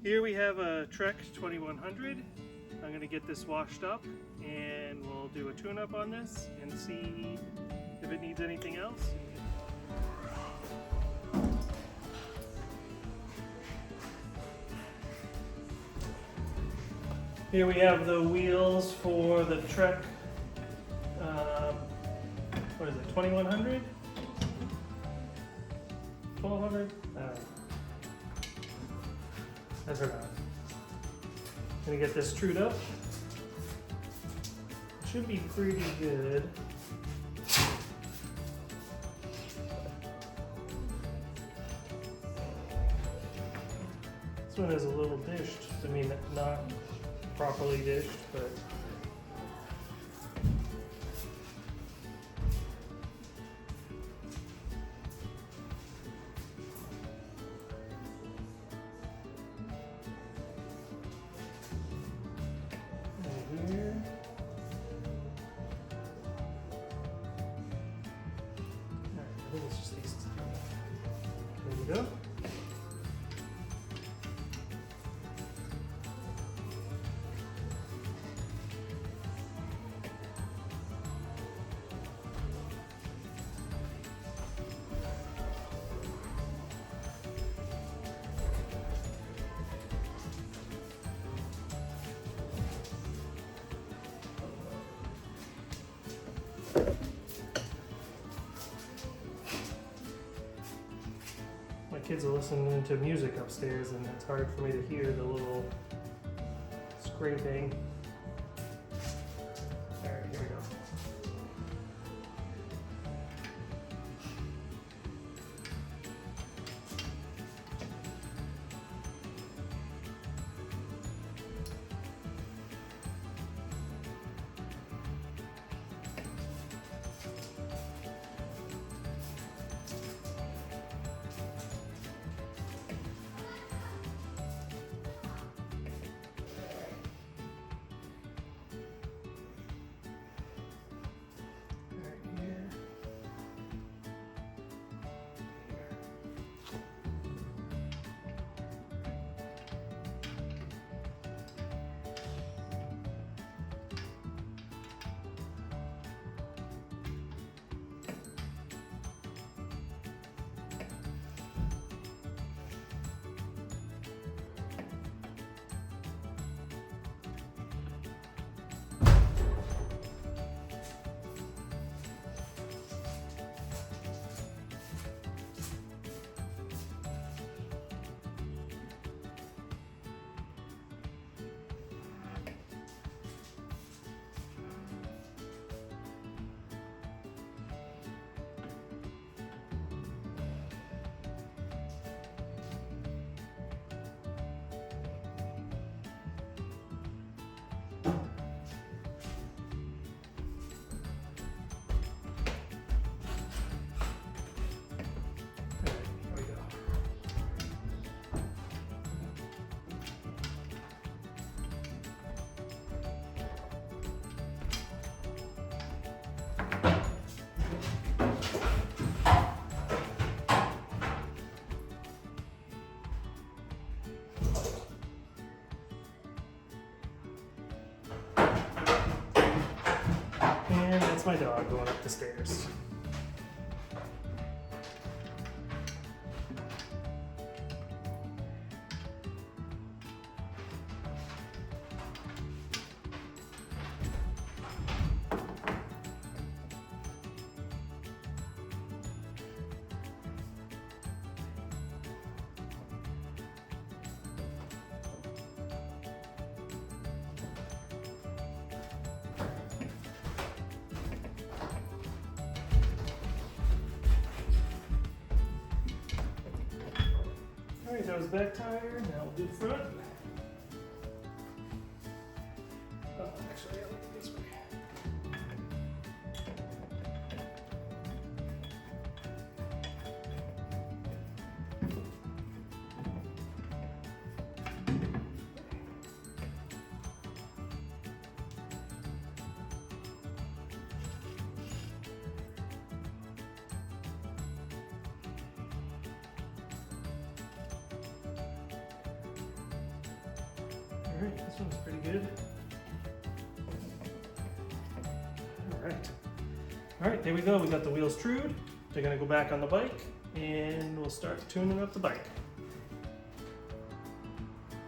Here we have a Trek 2100. I'm going to get this washed up and we'll do a tune-up on this and see if it needs anything else. Here we have the wheels for the Trek, what is it, 2100? 1200? That's around. Gonna get this trued up. Should be pretty good. This one is a little dished. I mean, not properly dished, but here. Alright, I think it's just these two. There we go. My kids are listening to music upstairs and it's hard for me to hear the little scraping. Alright, here we go. And that's my dog going up the stairs. Alright, that was the back tire, now we'll do the front. Oh, actually, I'll do it this way. Alright, this one's pretty good. Alright. Alright, there we go. We got the wheels trued. They're gonna go back on the bike and we'll start tuning up the bike.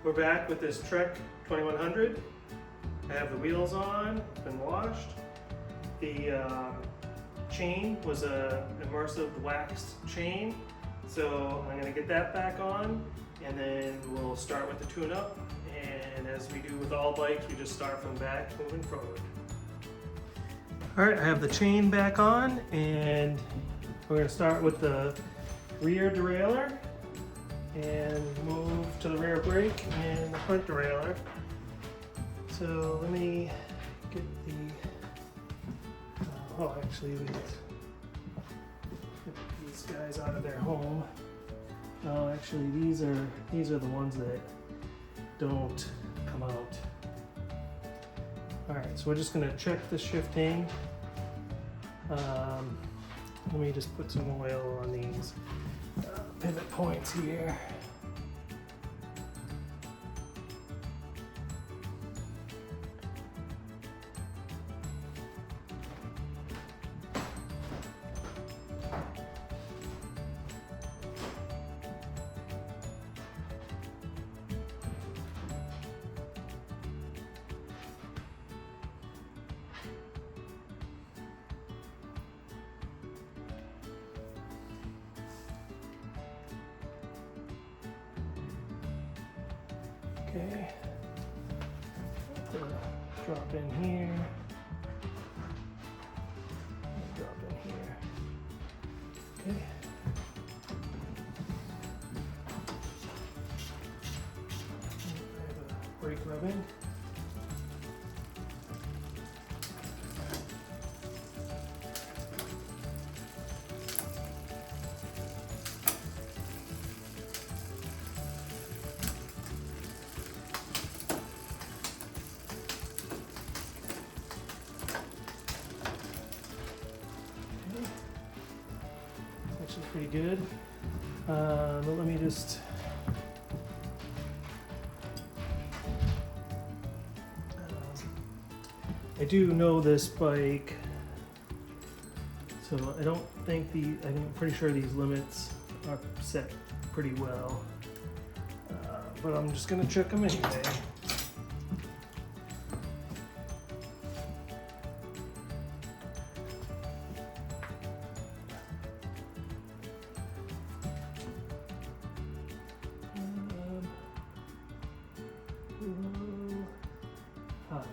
We're back with this Trek 2100. I have the wheels on, been washed. The chain was a immersive waxed chain. So I'm gonna get that back on and then we'll start with the tune-up. And as we do with all bikes, we just start from back moving forward. All right, I have the chain back on and we're gonna start with the rear derailleur and move to the rear brake and the front derailleur. So let me get the, actually we get these guys out of their home. Oh, actually these are the ones that don't come out. All right, so we're just gonna check the shifting. Let me just put some oil on these pivot points here. Okay, drop in here, drop in here, okay. I have a brake rubbing. Pretty good, but let me just I do know this bike, so I don't think I'm pretty sure these limits are set pretty well, but I'm just gonna check them anyway. High.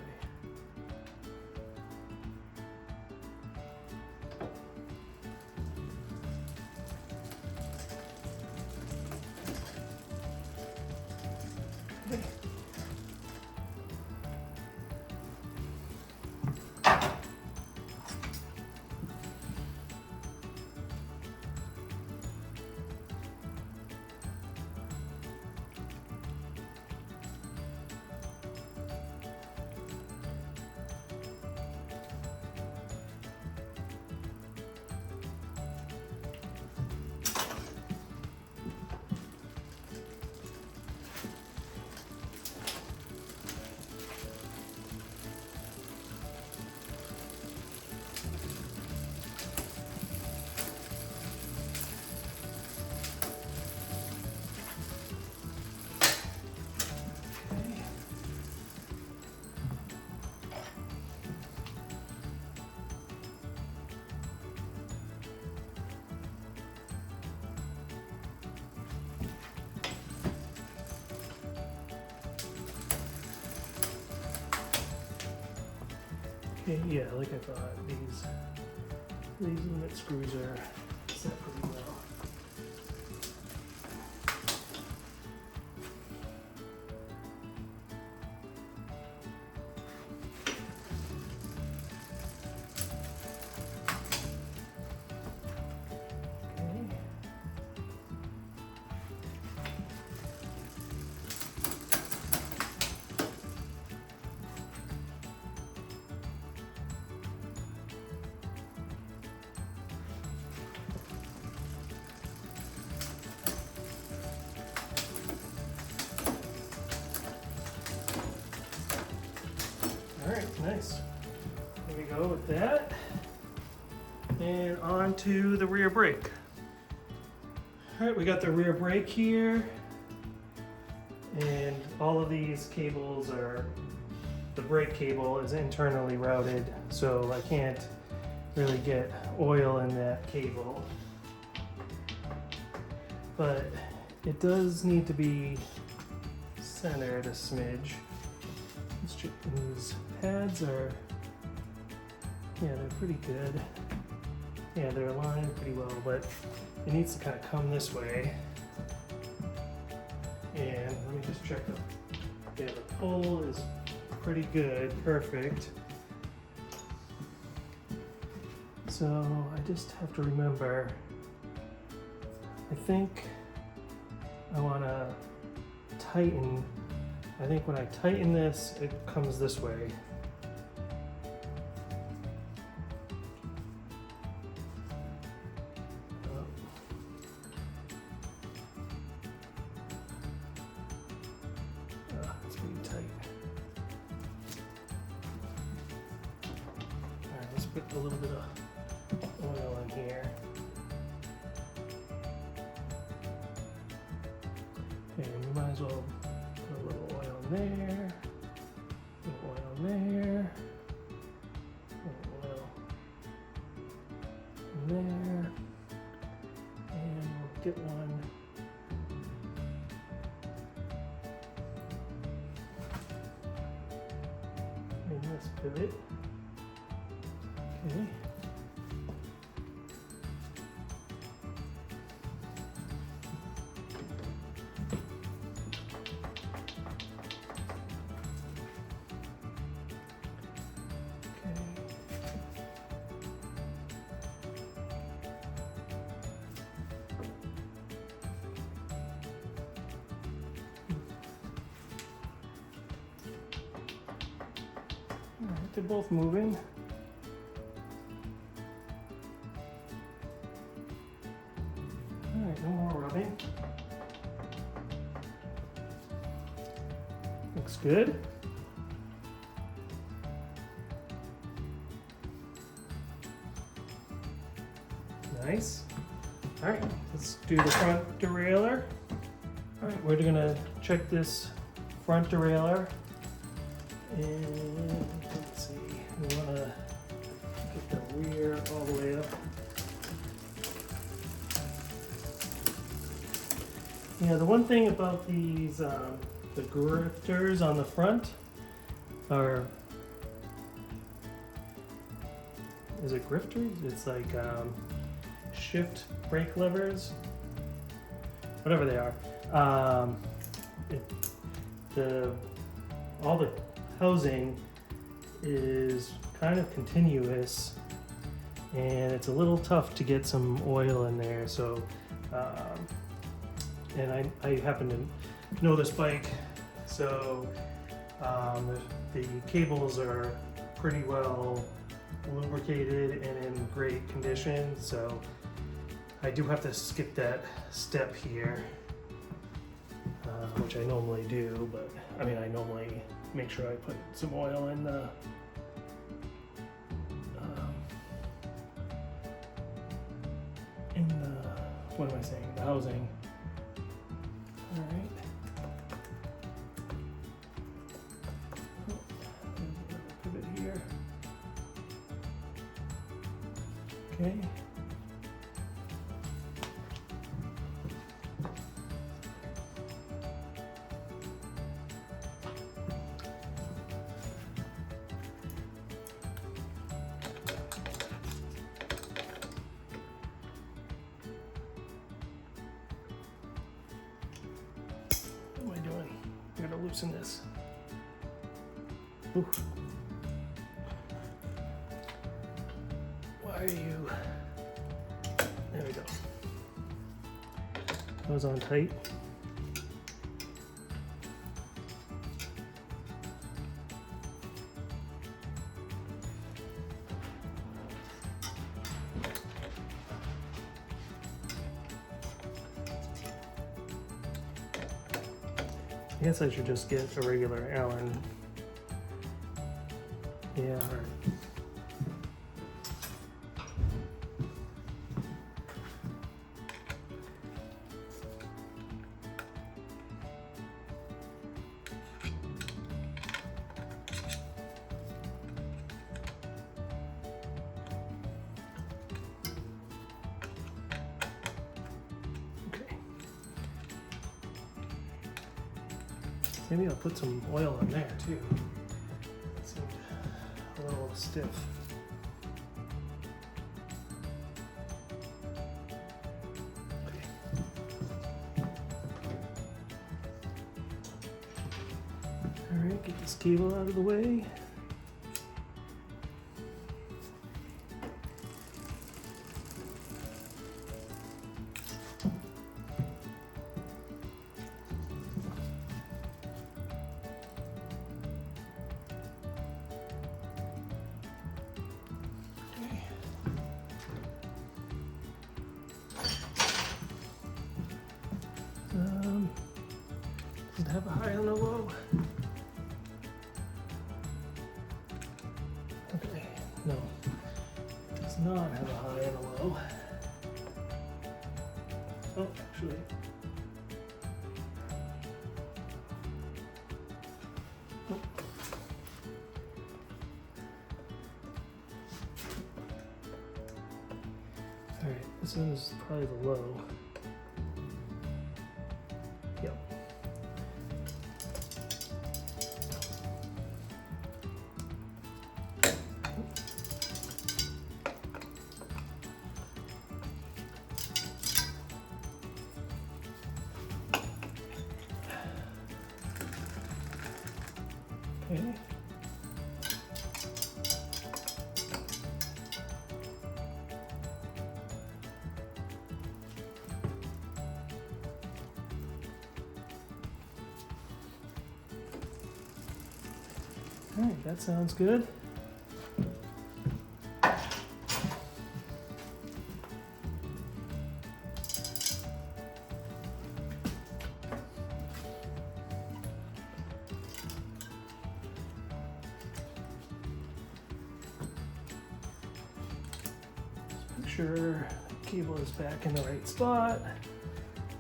Okay. Okay, yeah, like I thought, these limit screws are set pretty well. Nice. There we go with that. And on to the rear brake. All right, we got the rear brake here. And all of these cables are, the brake cable is internally routed, so I can't really get oil in that cable. But it does need to be centered a smidge. These pads are, yeah, they're pretty good. Yeah, they're aligned pretty well, but it needs to kind of come this way. And let me just check the, yeah, the pull is pretty good, perfect. So I just have to remember, I think I want to tighten. I think when I tighten this, it comes this way. It's pretty tight. All right, let's put a little bit of oil in here. Okay, we might as well put a little oil in there, a little oil in there, a little oil in there, and we'll get one in this pivot. Okay. Alright, they're both moving. Alright, no more rubbing. Looks good. Nice. Alright, let's do the front derailleur. Alright, we're gonna check this front derailleur. And let's see, we want to get the rear all the way up. Yeah, the one thing about these, the grifters on the front are, is it grifters? It's like shift brake levers, whatever they are. All the housing is kind of continuous, and it's a little tough to get some oil in there. So, and I happen to know this bike, so the cables are pretty well lubricated and in great condition. So I do have to skip that step here, which I normally do, but I mean, I normally make sure I put some oil in the what am I saying? The housing. All right. Pivot here. Okay. What am I doing? I gotta loosen this. Ooh. Why are you? There we go. That was on tight. I guess I should just get a regular Allen Yeah, all right. Maybe I'll put some oil in there too. It seemed a little stiff. Okay. All right, get this cable out of the way. Does it have a high and a low? Okay, no. It does not have a high and a low. Oh, actually. Oh. Alright, this is probably the low. Yep. Okay. All right, that sounds good. Make sure the cable is back in the right spot.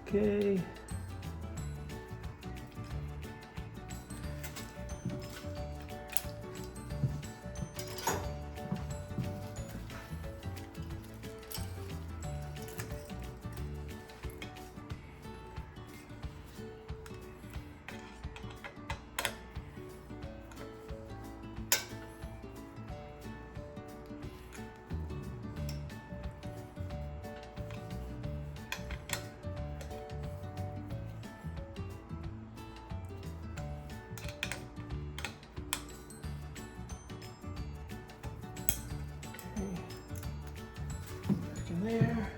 Okay. Back in there.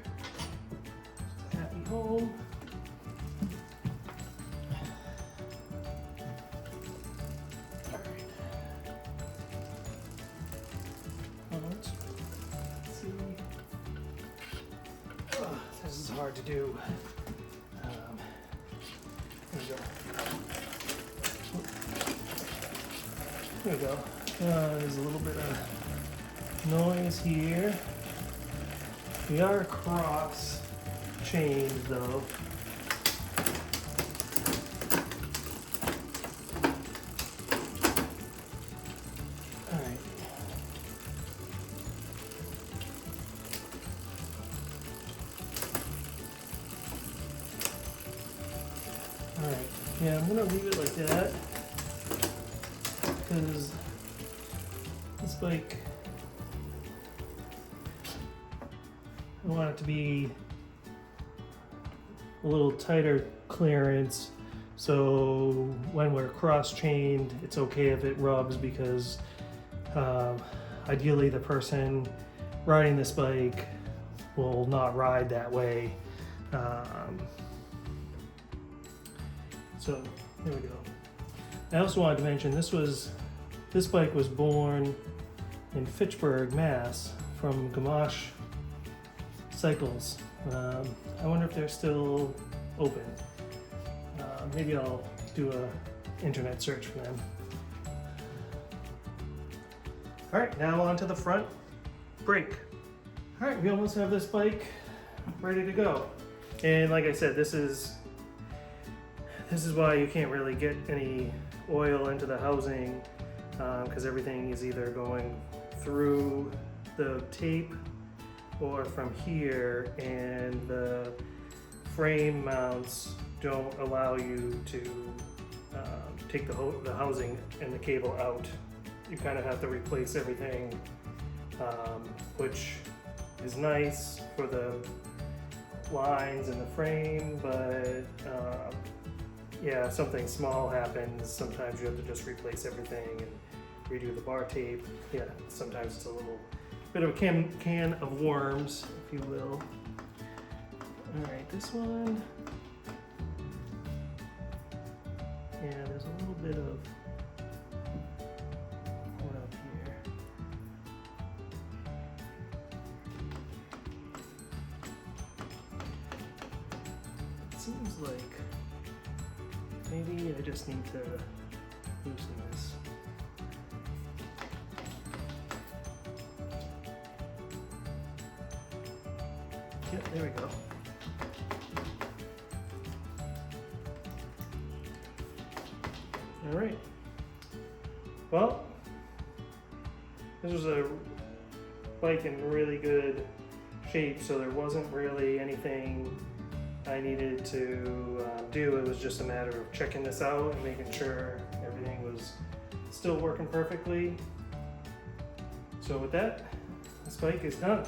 Happy home. Alright. Let's see. Oh, this is hard to do. There we go. There we go. There's a little bit of noise here. We are cross chained though. Alright. Alright. Yeah, I'm gonna leave it like that because this bike, I want it to be a little tighter clearance, so when we're cross-chained, it's okay if it rubs because ideally the person riding this bike will not ride that way. So there we go. I also wanted to mention this bike was born in Fitchburg, Mass, from Gamache Cycles. I wonder if they're still open. Maybe I'll do a internet search for them. All right, now on to the front brake. All right, we almost have this bike ready to go. And like I said, this is why you can't really get any oil into the housing, because everything is either going through the tape or from here, and the frame mounts don't allow you to take the housing and the cable out. You kind of have to replace everything, which is nice for the lines in the frame, but yeah, if something small happens, sometimes you have to just replace everything and redo the bar tape. Yeah, sometimes it's a little bit of a can of worms, if you will. All right, this one. Yeah, there's a little bit of oil here. It seems like maybe I just need to loosen this. Yep, there we go. All right. Well, this was a bike in really good shape, so there wasn't really anything I needed to do. It was just a matter of checking this out and making sure everything was still working perfectly. So with that, this bike is done.